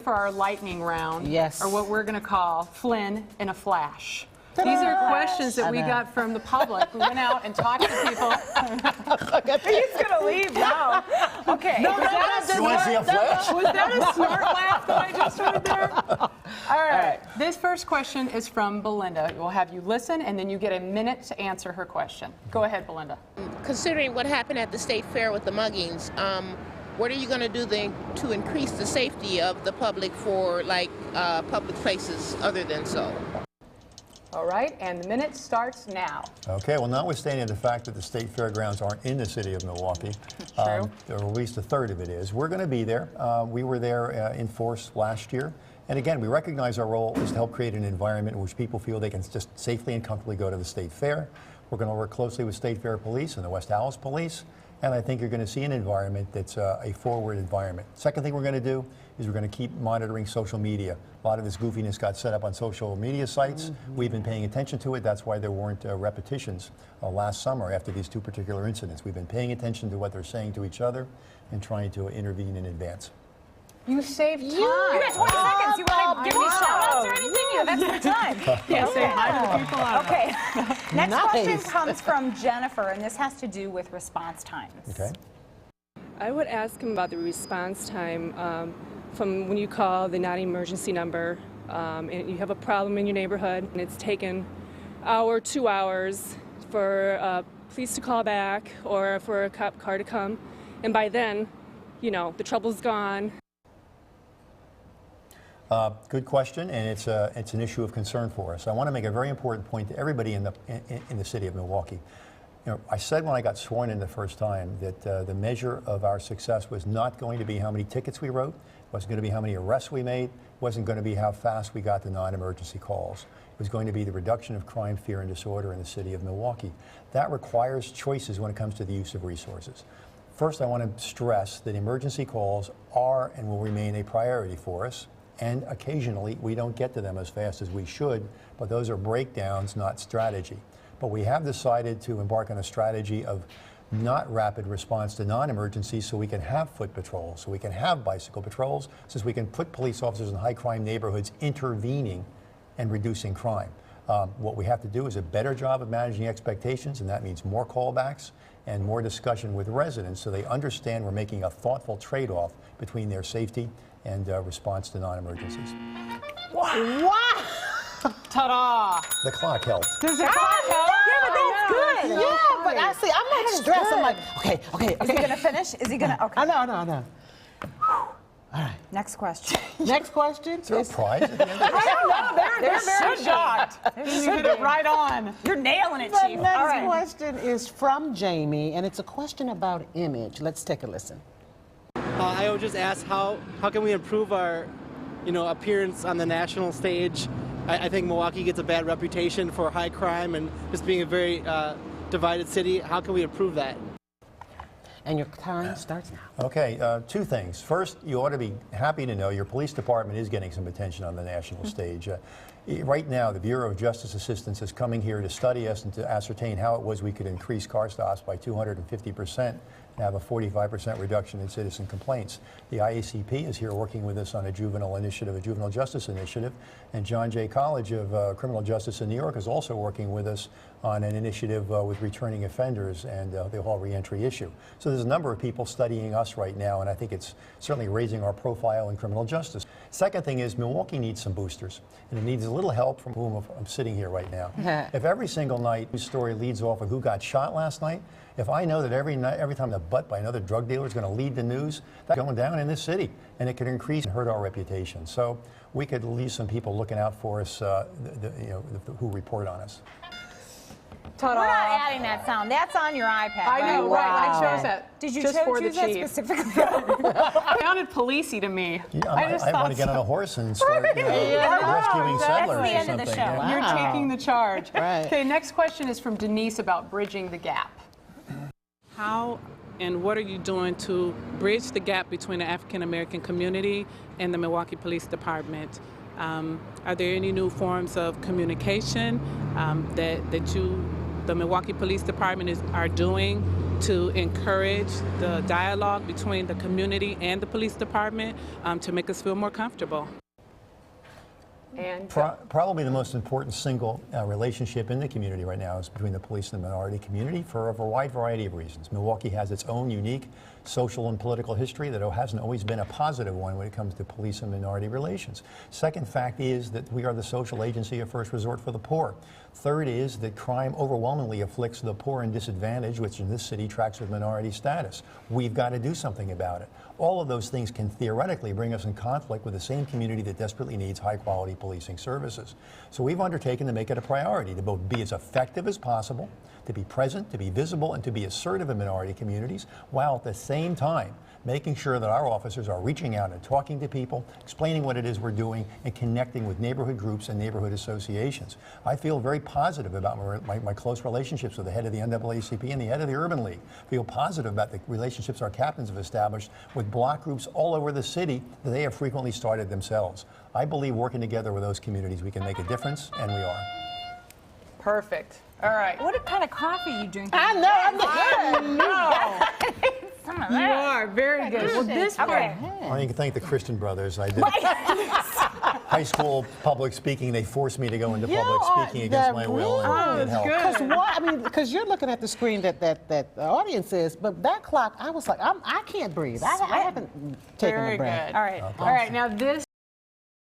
for our lightning round. Yes. Or what we're going to call Flynn in a flash. These are questions that we got from the public. We went out and talked to people. He's going to leave now. Okay. You want to see a flash? Was that a smart laugh that I just heard there? All right. This first question is from Belinda. We'll have you listen, and then you get a minute to answer her question. Go ahead, Belinda. Considering what happened at the state fair with the muggings, what are you going to do to increase the safety of the public for, like, public places other than so? All right, and the minute starts now. Okay, well, notwithstanding the fact that the state fairgrounds aren't in the city of Milwaukee, or at least a third of it is, we're going to be there. We were there in force last year. And again, we recognize our role is to help create an environment in which people feel they can just safely and comfortably go to the state fair. We're going to work closely with State Fair Police and the West Allis Police. And I think you're going to see an environment that's a forward environment. Second thing we're going to do is we're going to keep monitoring social media. A lot of this goofiness got set up on social media sites. We've been paying attention to it. That's why there weren't repetitions last summer after these two particular incidents. We've been paying attention to what they're saying to each other and trying to intervene in advance. You saved time. You got 20 seconds. You want to give me shout-outs or anything? Yeah, that's the time. Yeah, say hi to the people out Okay. Next Nice. question comes from Jennifer, and this has to do with response times. Okay. I would ask him about the response time from when you call the non-emergency number and you have a problem in your neighborhood and it's taken an hour, 2 hours for police to call back or for a cop car to come. And by then, you know, the trouble's gone. Good question, and it's an issue of concern for us. I want to make a very important point to everybody in the city of Milwaukee. You know, I said when I got sworn in the first time that the measure of our success was not going to be how many tickets we wrote, wasn't going to be how many arrests we made, wasn't going to be how fast we got the non-emergency calls. It was going to be the reduction of crime, fear, and disorder in the city of Milwaukee. That requires choices when it comes to the use of resources. First, I want to stress that emergency calls are and will remain a priority for us. And occasionally, we don't get to them as fast as we should, but those are breakdowns, not strategy. But we have decided to embark on a strategy of not rapid response to non-emergencies so we can have foot patrols, so we can have bicycle patrols, so we can put police officers in high-crime neighborhoods intervening and reducing crime. What we have to do is a better job of managing expectations, and that means more callbacks and more discussion with residents so they understand we're making a thoughtful trade-off between their safety and response to non-emergencies. Wow! Ta-da! The clock helped. Does the clock help? Yeah, but that's good. Yeah, but I see, I'm like stressed. I'm like, okay. Is he going to finish? Is he going to? Okay. No. All right. Next question. Next question. Is there a prize at the end of this? I don't know. They're very shocked. You hit it right on. You're nailing it, The Chief. next All right. question is from Jamie, and it's a question about image. Let's take a listen. I would just ask how can we improve our, appearance on the national stage. I think Milwaukee gets a bad reputation for high crime and just being a very divided city. How can we improve that? And your time starts now. Okay, two things. First, you ought to be happy to know your police department is getting some attention on the national stage. Right now, the Bureau of Justice Assistance is coming here to study us and to ascertain how it was we could increase car stops by 250% and have a 45% reduction in citizen complaints. The IACP is here working with us on a juvenile initiative, a juvenile justice initiative, and John Jay College of Criminal Justice in New York is also working with us on an initiative with returning offenders and the whole reentry issue. So there's a number of people studying us right now, and I think it's certainly raising our profile in criminal justice. Second thing is Milwaukee needs some boosters, and it needs a little help from whom I'm sitting here right now. If every single night news story leads off with who got shot last night, if I know that every time the butt by another drug dealer is going to lead the news, that's going down in this city, and it could increase and hurt our reputation. So we could leave some people looking out for us, who report on us. We're not adding that sound. That's on your iPad. I know, right? I chose that. Did you just for the choose that chief. specifically? It sounded policey to me. I want to get on a horse and start rescuing settlers That's the or end something. of the show. Yeah. You're taking the charge. Right. Okay, next question is from Denise about bridging the gap. How and what are you doing to bridge the gap between the African American community and the Milwaukee Police Department? Are there any new forms of communication that the Milwaukee Police Department are doing to encourage the dialogue between the community and the police department to make us feel more comfortable. And Probably the most important single relationship in the community right now is between the police and the minority community for a wide variety of reasons. Milwaukee has its own unique social and political history that hasn't always been a positive one when it comes to police and minority relations. Second fact is that we are the social agency of first resort for the poor. Third is that crime overwhelmingly afflicts the poor and disadvantaged, which in this city tracks with minority status. We've got to do something about it. All of those things can theoretically bring us in conflict with the same community that desperately needs high-quality policing services. So we've undertaken to make it a priority to both be as effective as possible, to be present, to be visible, and to be assertive in minority communities, while at the same time making sure that our officers are reaching out and talking to people, explaining what it is we're doing, and connecting with neighborhood groups and neighborhood associations. I feel very positive about my close relationships with the head of the NAACP and the head of the Urban League. I feel positive about the relationships our captains have established with block groups all over the city that they have frequently started themselves. I believe working together with those communities we can make a difference, and we are. perfect. All right. What kind of coffee are you drinking? I know. Some of You that. are very good. Well, this Okay. one. I need to thank the Christian brothers. I did high school public speaking. They forced me to go into public speaking against my will, and it helped. Because what? I mean, because you're looking at the screen that the audience is, but that clock, I was like, I can't breathe. I haven't taken Very a breath. good. All right. All right. Now this